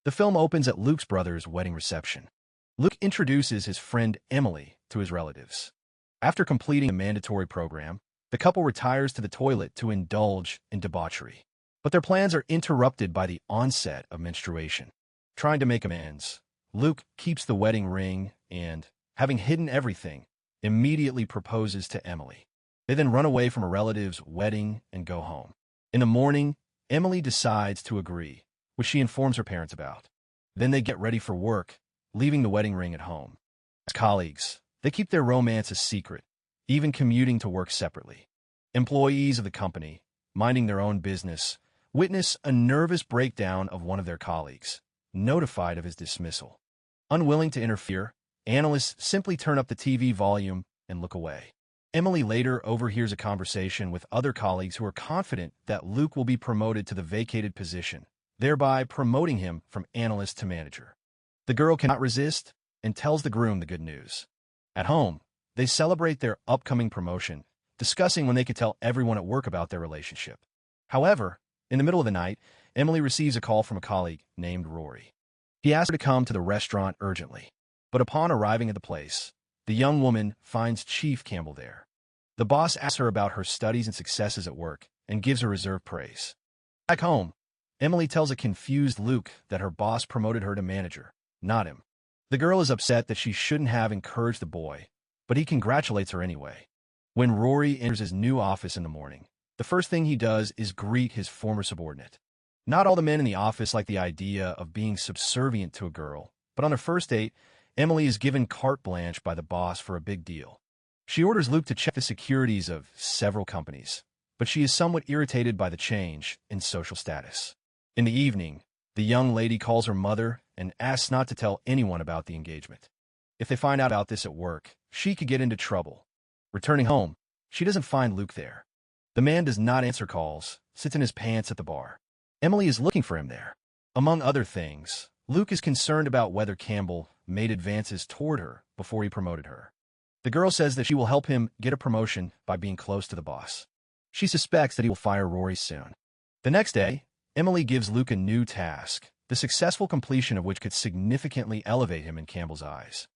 The film opens at Luke's brother's wedding reception. Luke introduces his friend Emily to his relatives. After completing a mandatory program, the couple retires to the toilet to indulge in debauchery. But their plans are interrupted by the onset of menstruation. Trying to make amends, Luke keeps the wedding ring and, having hidden everything, immediately proposes to Emily. They then run away from a relative's wedding and go home. In the morning, Emily decides to agree, which she informs her parents about. Then they get ready for work, leaving the wedding ring at home. As colleagues, they keep their romance a secret, even commuting to work separately. Employees of the company, minding their own business, witness a nervous breakdown of one of their colleagues, notified of his dismissal. Unwilling to interfere, analysts simply turn up the TV volume and look away. Emily later overhears a conversation with other colleagues who are confident that Luke will be promoted to the vacated position, thereby promoting him from analyst to manager. The girl cannot resist and tells the groom the good news. At home, they celebrate their upcoming promotion, discussing when they could tell everyone at work about their relationship. However, in the middle of the night, Emily receives a call from a colleague named Rory. He asks her to come to the restaurant urgently. But upon arriving at the place, the young woman finds Chief Campbell there. The boss asks her about her studies and successes at work and gives her reserved praise. Back home, Emily tells a confused Luke that her boss promoted her to manager, not him. The girl is upset that she shouldn't have encouraged the boy, but he congratulates her anyway. When Rory enters his new office in the morning, the first thing he does is greet his former subordinate. Not all the men in the office like the idea of being subservient to a girl, but on their first date, Emily is given carte blanche by the boss for a big deal. She orders Luke to check the securities of several companies, but she is somewhat irritated by the change in social status. In the evening, the young lady calls her mother and asks not to tell anyone about the engagement. If they find out about this at work, she could get into trouble. Returning home, she doesn't find Luke there. The man does not answer calls, sits in his pants at the bar. Emily is looking for him there. Among other things, Luke is concerned about whether Campbell made advances toward her before he promoted her. The girl says that she will help him get a promotion by being close to the boss. She suspects that he will fire Rory soon. The next day, Emily gives Luke a new task, the successful completion of which could significantly elevate him in Campbell's eyes.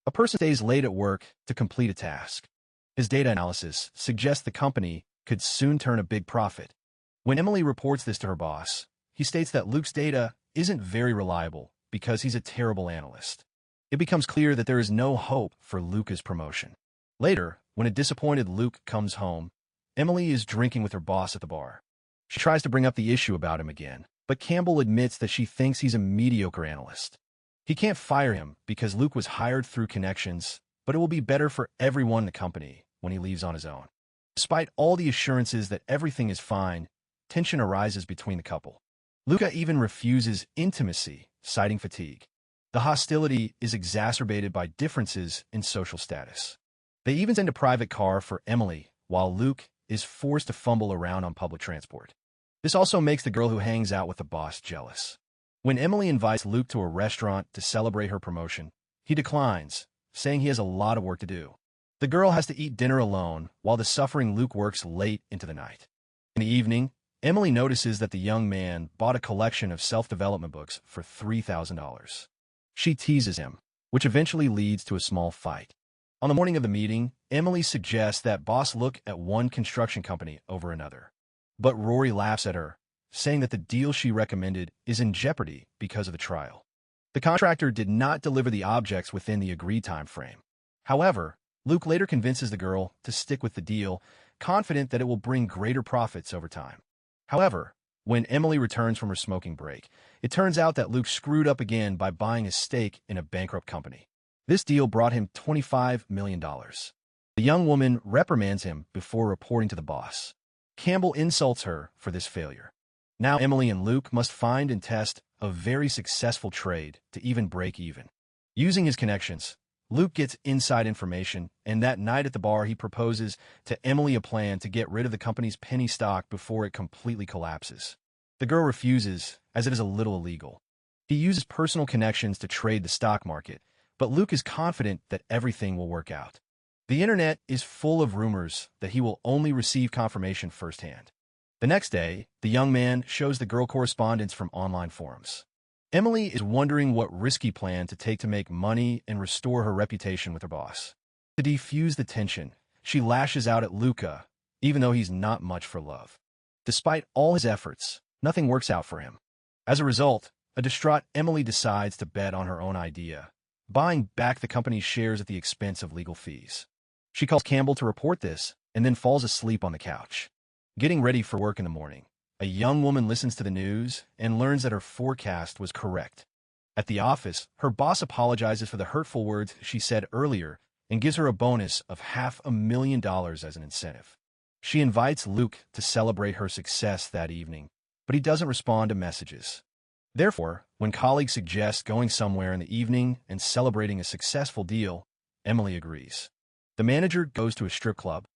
A person stays late at work to complete a task. His data analysis suggests the company could soon turn a big profit. When Emily reports this to her boss, he states that Luke's data isn't very reliable because he's a terrible analyst. It becomes clear that there is no hope for Luke's promotion. Later, when a disappointed Luke comes home, Emily is drinking with her boss at the bar. She tries to bring up the issue about him again, but Campbell admits that she thinks he's a mediocre analyst. He can't fire him because Luke was hired through connections, but it will be better for everyone in the company when he leaves on his own. Despite all the assurances that everything is fine, tension arises between the couple. Luca even refuses intimacy, citing fatigue. The hostility is exacerbated by differences in social status. They even send a private car for Emily, while Luke is forced to fumble around on public transport. This also makes the girl who hangs out with the boss jealous. When Emily invites Luke to a restaurant to celebrate her promotion, he declines, saying he has a lot of work to do. The girl has to eat dinner alone, while the suffering Luke works late into the night. In the evening, Emily notices that the young man bought a collection of self-development books for $3,000. She teases him, which eventually leads to a small fight. On the morning of the meeting, Emily suggests that boss look at one construction company over another. But Rory laughs at her, saying that the deal she recommended is in jeopardy because of the trial. The contractor did not deliver the objects within the agreed time frame. However, Luke later convinces the girl to stick with the deal, confident that it will bring greater profits over time. However, when Emily returns from her smoking break, it turns out that Luke screwed up again by buying a stake in a bankrupt company. This deal brought him $25 million. The young woman reprimands him before reporting to the boss. Campbell insults her for this failure. Now Emily and Luke must find and test a very successful trade to even break even. Using his connections, Luke gets inside information, and that night at the bar he proposes to Emily a plan to get rid of the company's penny stock before it completely collapses. The girl refuses, as it is a little illegal. He uses personal connections to trade the stock market, but Luke is confident that everything will work out. The internet is full of rumors that he will only receive confirmation firsthand. The next day, the young man shows the girl correspondence from online forums. Emily is wondering what risky plan to take to make money and restore her reputation with her boss. To defuse the tension, she lashes out at Luca, even though he's not much for love. Despite all his efforts, nothing works out for him. As a result, a distraught Emily decides to bet on her own idea, buying back the company's shares at the expense of legal fees. She calls Campbell to report this and then falls asleep on the couch. Getting ready for work in the morning, a young woman listens to the news and learns that her forecast was correct. At the office, her boss apologizes for the hurtful words she said earlier and gives her a bonus of $500,000 as an incentive. She invites Luke to celebrate her success that evening, but he doesn't respond to messages. Therefore, when colleagues suggest going somewhere in the evening and celebrating a successful deal, Emily agrees. The manager goes to a strip club.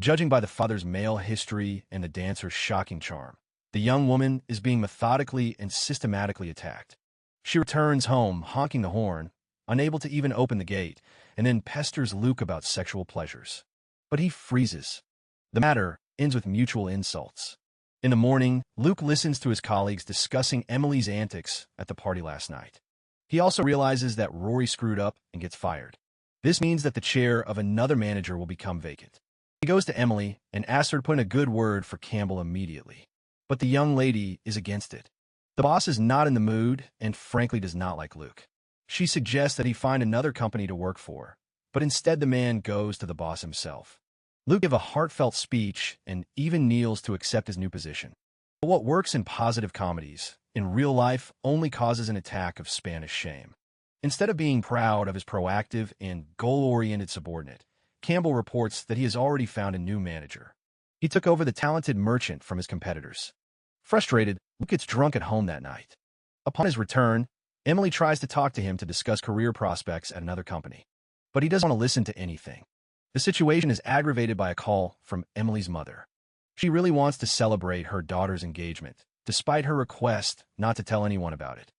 Judging by the father's male history and the dancer's shocking charm, the young woman is being methodically and systematically attacked. She returns home honking the horn, unable to even open the gate, and then pesters Luke about sexual pleasures. But he freezes. The matter ends with mutual insults. In the morning, Luke listens to his colleagues discussing Emily's antics at the party last night. He also realizes that Rory screwed up and gets fired. This means that the chair of another manager will become vacant. He goes to Emily and asks her to put in a good word for Campbell immediately. But the young lady is against it. The boss is not in the mood and frankly does not like Luke. She suggests that he find another company to work for, but instead the man goes to the boss himself. Luke gives a heartfelt speech and even kneels to accept his new position. But what works in positive comedies, in real life, only causes an attack of Spanish shame. Instead of being proud of his proactive and goal-oriented subordinate, Campbell reports that he has already found a new manager. He took over the talented merchant from his competitors. Frustrated, Luke gets drunk at home that night. Upon his return, Emily tries to talk to him to discuss career prospects at another company. But he doesn't want to listen to anything. The situation is aggravated by a call from Emily's mother. She really wants to celebrate her daughter's engagement, despite her request not to tell anyone about it.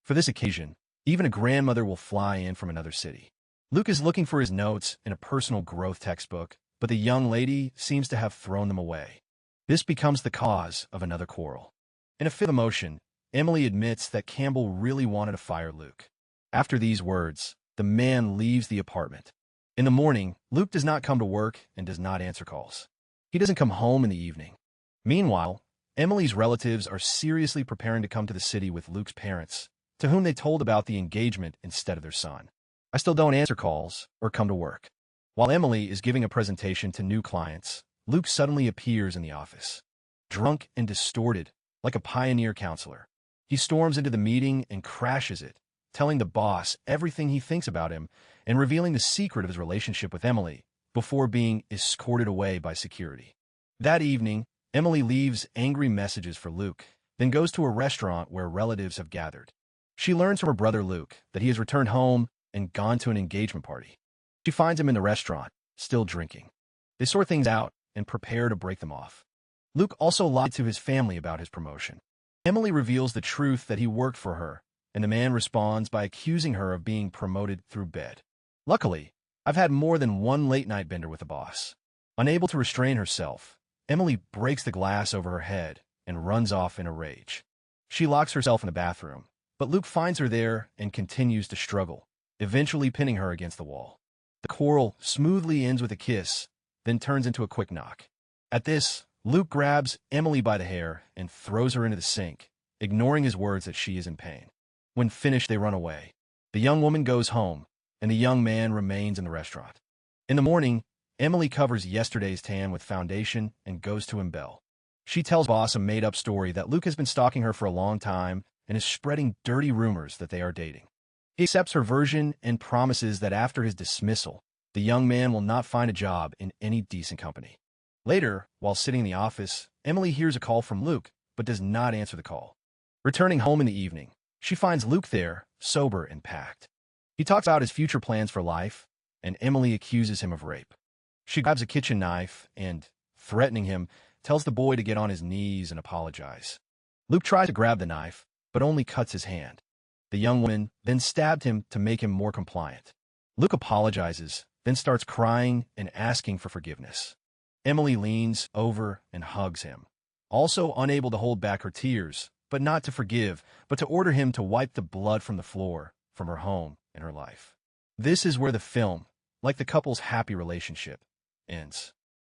For this occasion, even a grandmother will fly in from another city. Luke is looking for his notes in a personal growth textbook, but the young lady seems to have thrown them away. This becomes the cause of another quarrel. In a fit of emotion, Emily admits that Campbell really wanted to fire Luke. After these words, the man leaves the apartment. In the morning, Luke does not come to work and does not answer calls. He doesn't come home in the evening. Meanwhile, Emily's relatives are seriously preparing to come to the city with Luke's parents, to whom they told about the engagement instead of their son. I still don't answer calls or come to work. While Emily is giving a presentation to new clients, Luke suddenly appears in the office. Drunk and distorted, like a pioneer counselor. He storms into the meeting and crashes it, telling the boss everything he thinks about him and revealing the secret of his relationship with Emily before being escorted away by security. That evening, Emily leaves angry messages for Luke, then goes to a restaurant where relatives have gathered. She learns from her brother Luke that he has returned home and gone to an engagement party. She finds him in the restaurant, still drinking. They sort things out and prepare to break them off. Luke also lied to his family about his promotion. Emily reveals the truth that he worked for her, and the man responds by accusing her of being promoted through bed. Luckily, I've had more than one late-night bender with the boss. Unable to restrain herself, Emily breaks the glass over her head and runs off in a rage. She locks herself in the bathroom, but Luke finds her there and continues to struggle, eventually pinning her against the wall. The quarrel smoothly ends with a kiss, then turns into a quick knock. At this, Luke grabs Emily by the hair and throws her into the sink, ignoring his words that she is in pain. When finished, they run away. The young woman goes home, and the young man remains in the restaurant. In the morning, Emily covers yesterday's tan with foundation and goes to embell. She tells boss a made-up story that Luke has been stalking her for a long time and is spreading dirty rumors that they are dating. He accepts her version and promises that after his dismissal, the young man will not find a job in any decent company. Later, while sitting in the office, Emily hears a call from Luke, but does not answer the call. Returning home in the evening, she finds Luke there, sober and packed. He talks about his future plans for life, and Emily accuses him of rape. She grabs a kitchen knife and, threatening him, tells the boy to get on his knees and apologize. Luke tries to grab the knife, but only cuts his hand. The young woman then stabbed him to make him more compliant. Luke apologizes, then starts crying and asking for forgiveness. Emily leans over and hugs him. Also unable to hold back her tears, but not to forgive, but to order him to wipe the blood from the floor, from her home and her life. This is where the film, like the couple's happy relationship, ends.